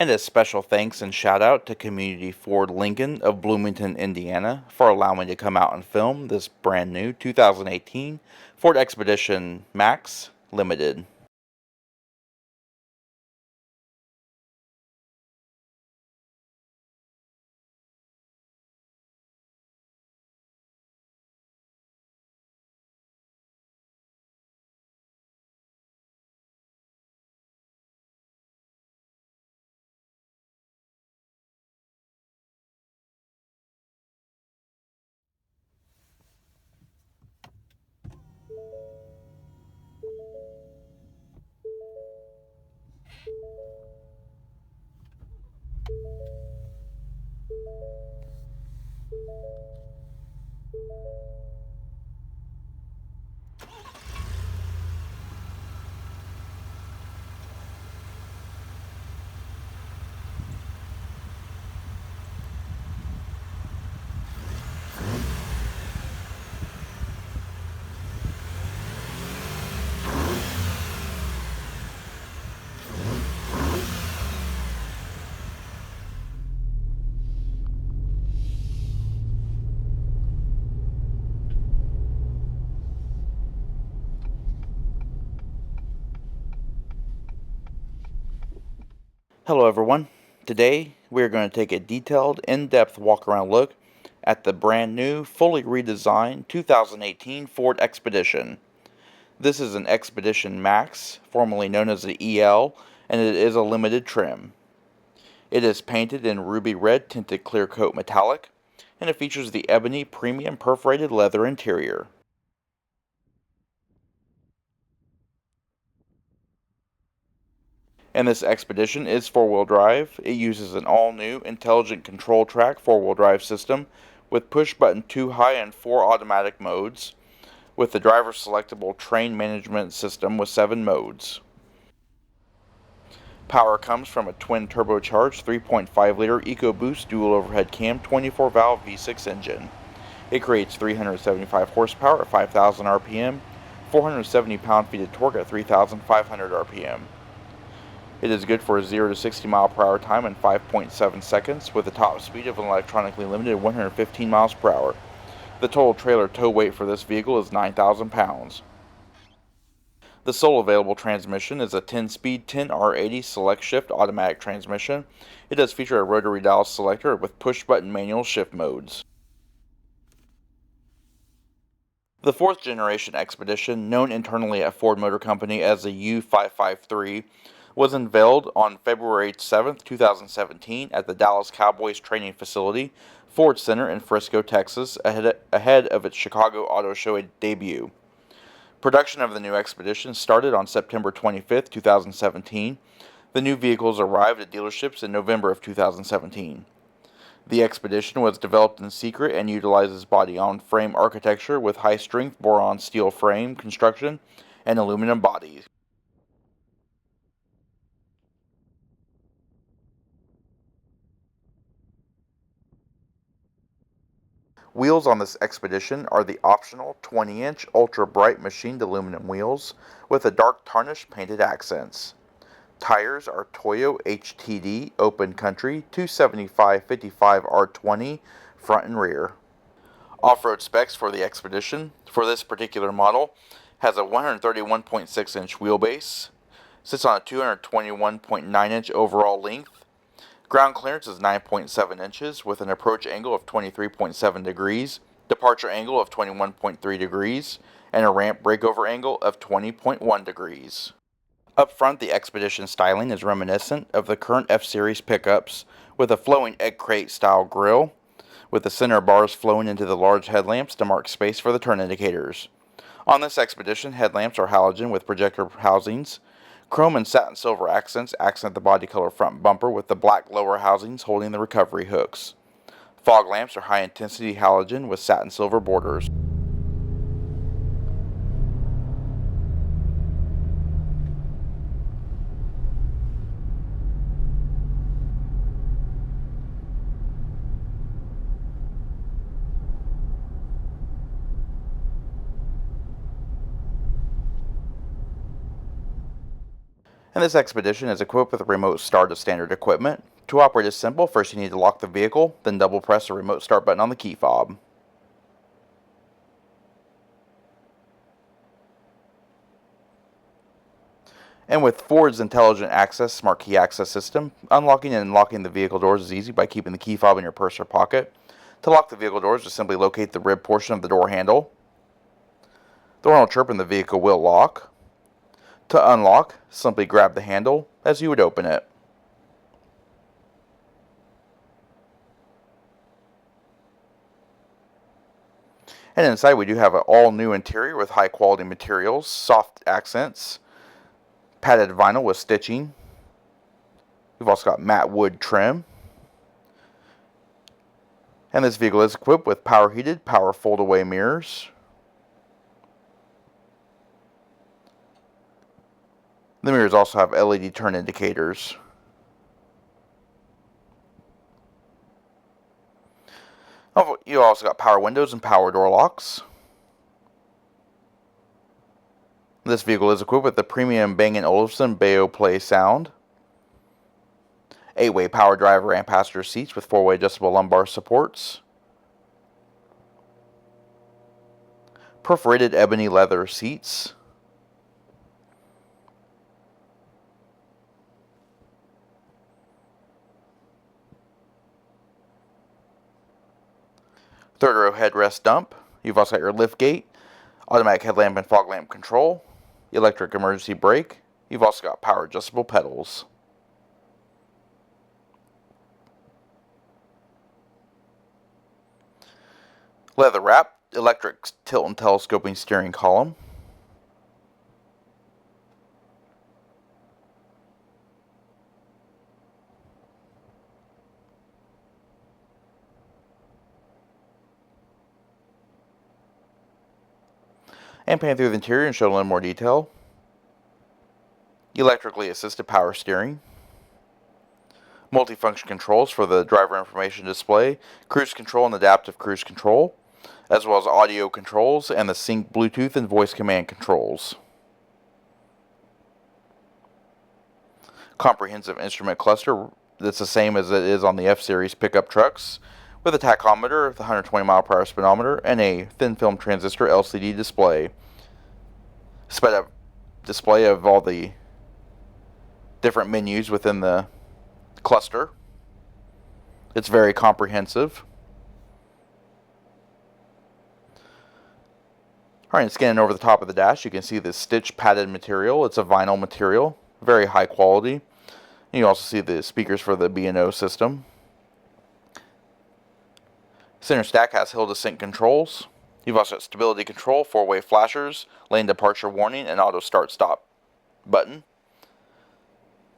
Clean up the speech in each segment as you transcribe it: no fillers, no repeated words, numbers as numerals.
And a special thanks and shout out to Community Ford Lincoln of Bloomington, Indiana for allowing me to come out and film this brand new 2018 Ford Expedition Max Limited. Hello everyone. Today we are going to take a detailed, in-depth walk-around look at the brand new, fully redesigned 2018 Ford Expedition. This is an Expedition Max, formerly known as the EL, and it is a limited trim. It is painted in ruby red tinted clear coat metallic, and it features the Ebony premium perforated leather interior. And this Expedition is four-wheel drive. It uses an all-new intelligent control track four-wheel drive system with push-button 2 high and 4 automatic modes, with the driver selectable train management system with 7 modes. Power comes from a twin turbocharged 3.5-liter EcoBoost dual overhead cam 24-valve V6 engine. It creates 375 horsepower at 5,000 RPM, 470 pound-feet of torque at 3,500 RPM. It is good for a 0 to 60 mile per hour time in 5.7 seconds with a top speed of an electronically limited 115 miles per hour. The total trailer tow weight for this vehicle is 9,000 pounds. The sole available transmission is a 10-speed 10R80 SelectShift automatic transmission. It does feature a rotary dial selector with push-button manual shift modes. The fourth generation Expedition, known internally at Ford Motor Company as the U553, was unveiled on February 7, 2017 at the Dallas Cowboys training facility, Ford Center in Frisco, Texas, ahead of its Chicago Auto Show debut. Production of the new Expedition started on September 25, 2017. The new vehicles arrived at dealerships in November of 2017. The Expedition was developed in secret and utilizes body-on-frame architecture with high-strength boron steel frame construction and aluminum bodies. Wheels on this Expedition are the optional 20-inch ultra-bright machined aluminum wheels with a dark tarnish painted accents. Tires are Toyo HTD Open Country 275/55 R20 front and rear. Off-road specs for the Expedition for this particular model has a 131.6-inch wheelbase, sits on a 221.9-inch overall length. Ground clearance is 9.7 inches with an approach angle of 23.7 degrees, departure angle of 21.3 degrees, and a ramp breakover angle of 20.1 degrees. Up front, the Expedition styling is reminiscent of the current F-Series pickups, with a flowing egg crate style grille, with the center bars flowing into the large headlamps to mark space for the turn indicators. On this Expedition, headlamps are halogen with projector housings. Chrome and satin silver accents accent the body color front bumper with the black lower housings holding the recovery hooks. Fog lamps are high-intensity halogen with satin silver borders. And this Expedition is equipped with a remote start of standard equipment. To operate is simple. First you need to lock the vehicle, then double press the remote start button on the key fob. And with Ford's Intelligent Access Smart Key Access System, unlocking and locking the vehicle doors is easy by keeping the key fob in your purse or pocket. To lock the vehicle doors, just simply locate the rib portion of the door handle. The horn will chirp and the vehicle will lock. To unlock, simply grab the handle as you would open it. And inside we do have an all-new interior with high-quality materials, soft accents, padded vinyl with stitching. We've also got matte wood trim. And this vehicle is equipped with power heated, power fold-away mirrors. The mirrors also have LED turn indicators. You also got power windows and power door locks. This vehicle is equipped with the premium Bang & Olufsen Bayo Play sound. 8-way power driver and passenger seats with 4-way adjustable lumbar supports. Perforated ebony leather seats. Third row headrest dump. You've also got your lift gate, automatic headlamp and fog lamp control, electric emergency brake. You've also got power adjustable pedals. Leather wrap, electric tilt and telescoping steering column. And pan through the interior and show a little more detail. Electrically assisted power steering. Multifunction controls for the driver information display, cruise control and adaptive cruise control, as well as audio controls and the sync Bluetooth and voice command controls. Comprehensive instrument cluster that's the same as it is on the F-Series pickup trucks, with a tachometer, the 120 mile per hour speedometer, and a thin film transistor LCD display. Sped up display of all the different menus within the cluster. It's very comprehensive. Alright, scanning over the top of the dash, you can see this stitched padded material. It's a vinyl material, very high quality. And you also see the speakers for the B&O system. Center stack has hill descent controls. You've also got stability control, 4-way flashers, lane departure warning, and auto start stop button.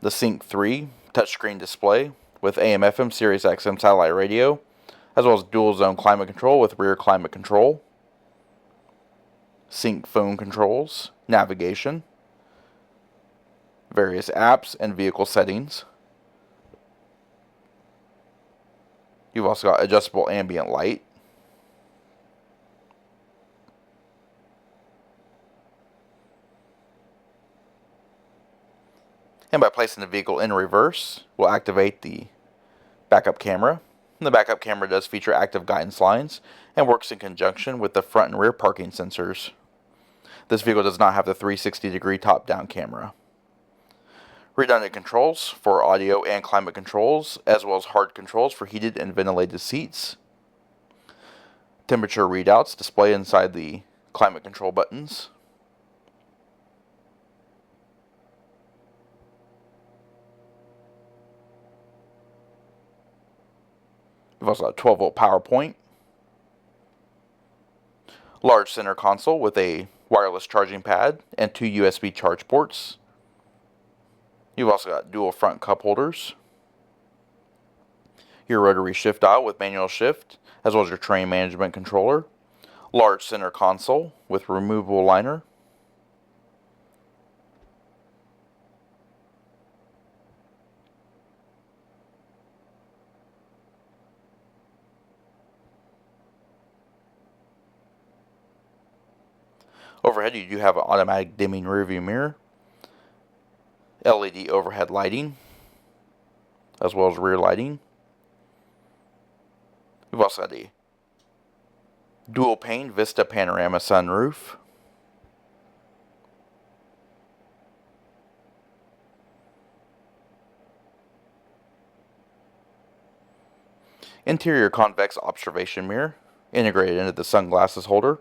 The Sync 3 touchscreen display with AM/FM, Sirius XM satellite radio, as well as dual zone climate control with rear climate control. Sync phone controls, navigation, various apps, and vehicle settings. You've also got adjustable ambient light. And by placing the vehicle in reverse, we'll activate the backup camera. And the backup camera does feature active guidance lines and works in conjunction with the front and rear parking sensors. This vehicle does not have the 360-degree top-down camera. Redundant controls for audio and climate controls, as well as hard controls for heated and ventilated seats. Temperature readouts display inside the climate control buttons. We've also got a 12-volt power point. Large center console with a wireless charging pad and 2 USB charge ports. You've also got dual front cup holders. Your rotary shift dial with manual shift, as well as your train management controller. Large center console with removable liner. Overhead, you do have an automatic dimming rearview mirror. LED overhead lighting, as well as rear lighting. We've also got a dual pane Vista panorama sunroof. Interior convex observation mirror integrated into the sunglasses holder.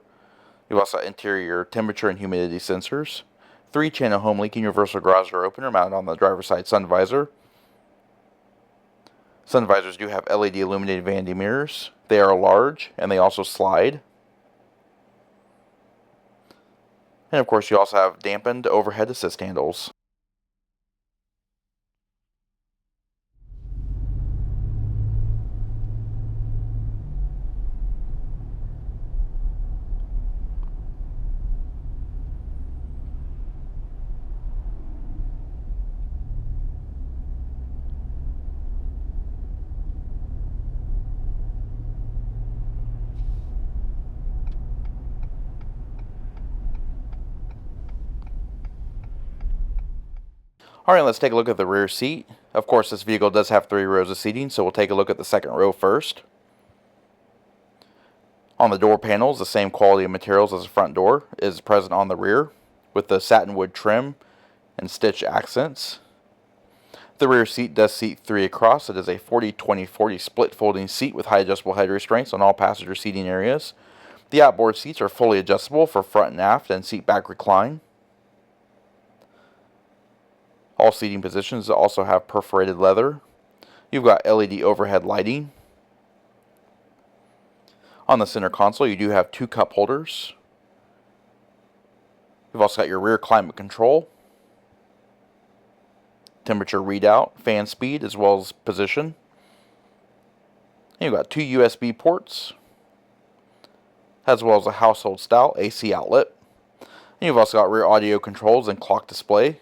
You've also got interior temperature and humidity sensors. 3-channel home leak universal garage door opener mounted on the driver's side sun visor. Sun visors do have LED illuminated vanity mirrors. They are large and they also slide. And of course you also have dampened overhead assist handles. Alright, let's take a look at the rear seat. Of course, this vehicle does have 3 rows of seating, so we'll take a look at the second row first. On the door panels, the same quality of materials as the front door is present on the rear, with the satin wood trim and stitch accents. The rear seat does seat 3 across. It is a 40-20-40 split folding seat with high adjustable head restraints on all passenger seating areas. The outboard seats are fully adjustable for front and aft and seat back recline. All seating positions also have perforated leather. You've got LED overhead lighting. On the center console, you do have 2 cup holders. You've also got your rear climate control, temperature readout, fan speed, as well as position. And you've got 2 USB ports, as well as a household style AC outlet. And you've also got rear audio controls and clock display.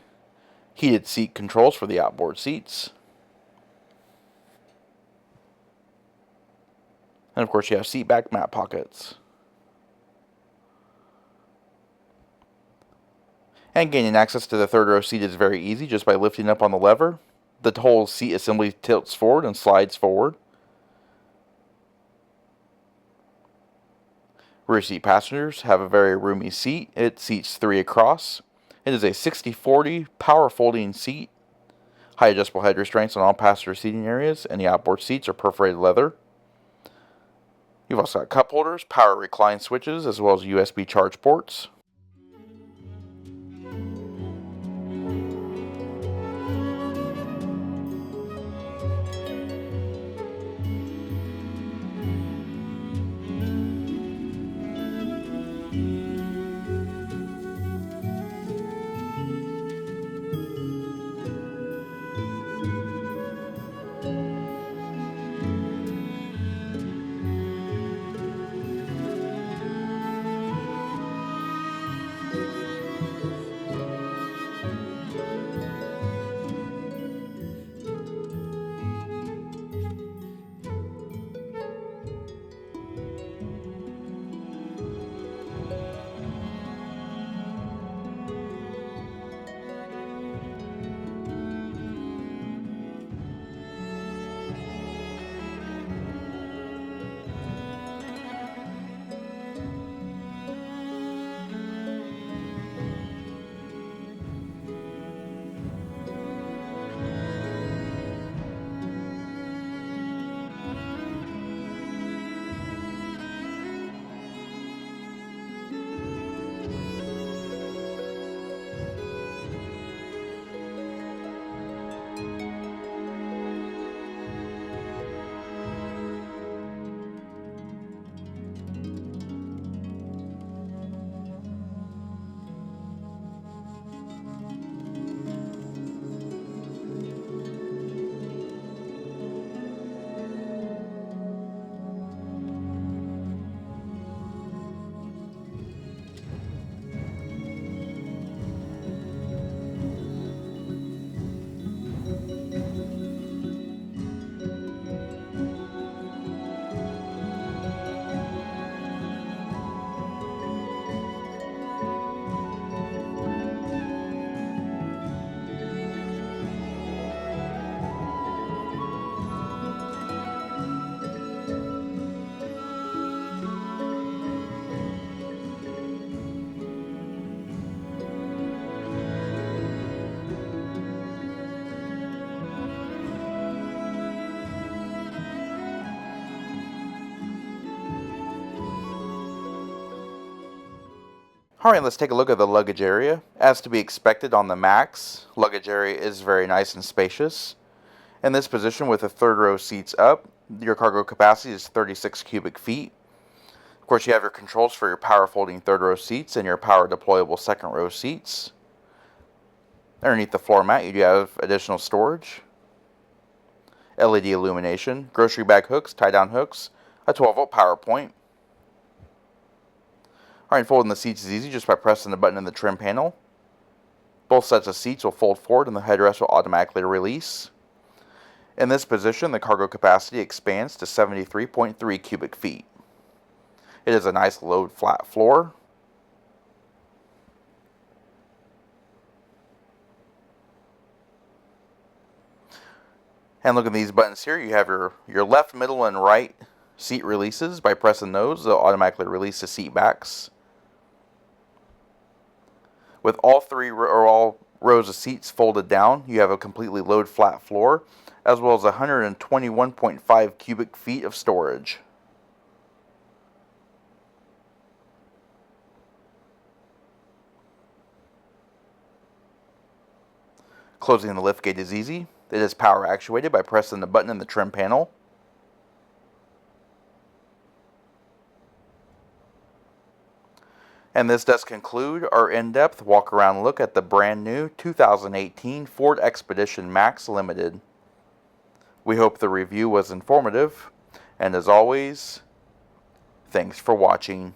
Heated seat controls for the outboard seats. And of course you have seat back mat pockets. And gaining access to the third row seat is very easy just by lifting up on the lever. The whole seat assembly tilts forward and slides forward. Rear seat passengers have a very roomy seat. It seats 3 across. It is a 60-40 power folding seat. High adjustable head restraints on all passenger seating areas, and the outboard seats are perforated leather. You've also got cup holders, power recline switches, as well as USB charge ports. Alright, let's take a look at the luggage area. As to be expected on the Max, luggage area is very nice and spacious. In this position with the third row seats up, your cargo capacity is 36 cubic feet. Of course, you have your controls for your power folding third row seats and your power deployable second row seats. Underneath the floor mat, you do have additional storage, LED illumination, grocery bag hooks, tie-down hooks, a 12-volt power point. Alright, folding the seats is easy just by pressing the button in the trim panel. Both sets of seats will fold forward and the headrest will automatically release. In this position, the cargo capacity expands to 73.3 cubic feet. It is a nice low flat floor. And look at these buttons here. You have your left, middle, and right seat releases. By pressing those, they'll automatically release the seat backs. With all rows of seats folded down, you have a completely low flat floor, as well as 121.5 cubic feet of storage. Closing the lift gate is easy. It is power actuated by pressing the button in the trim panel. And this does conclude our in-depth walk-around look at the brand new 2018 Ford Expedition Max Limited. We hope the review was informative, and as always, thanks for watching.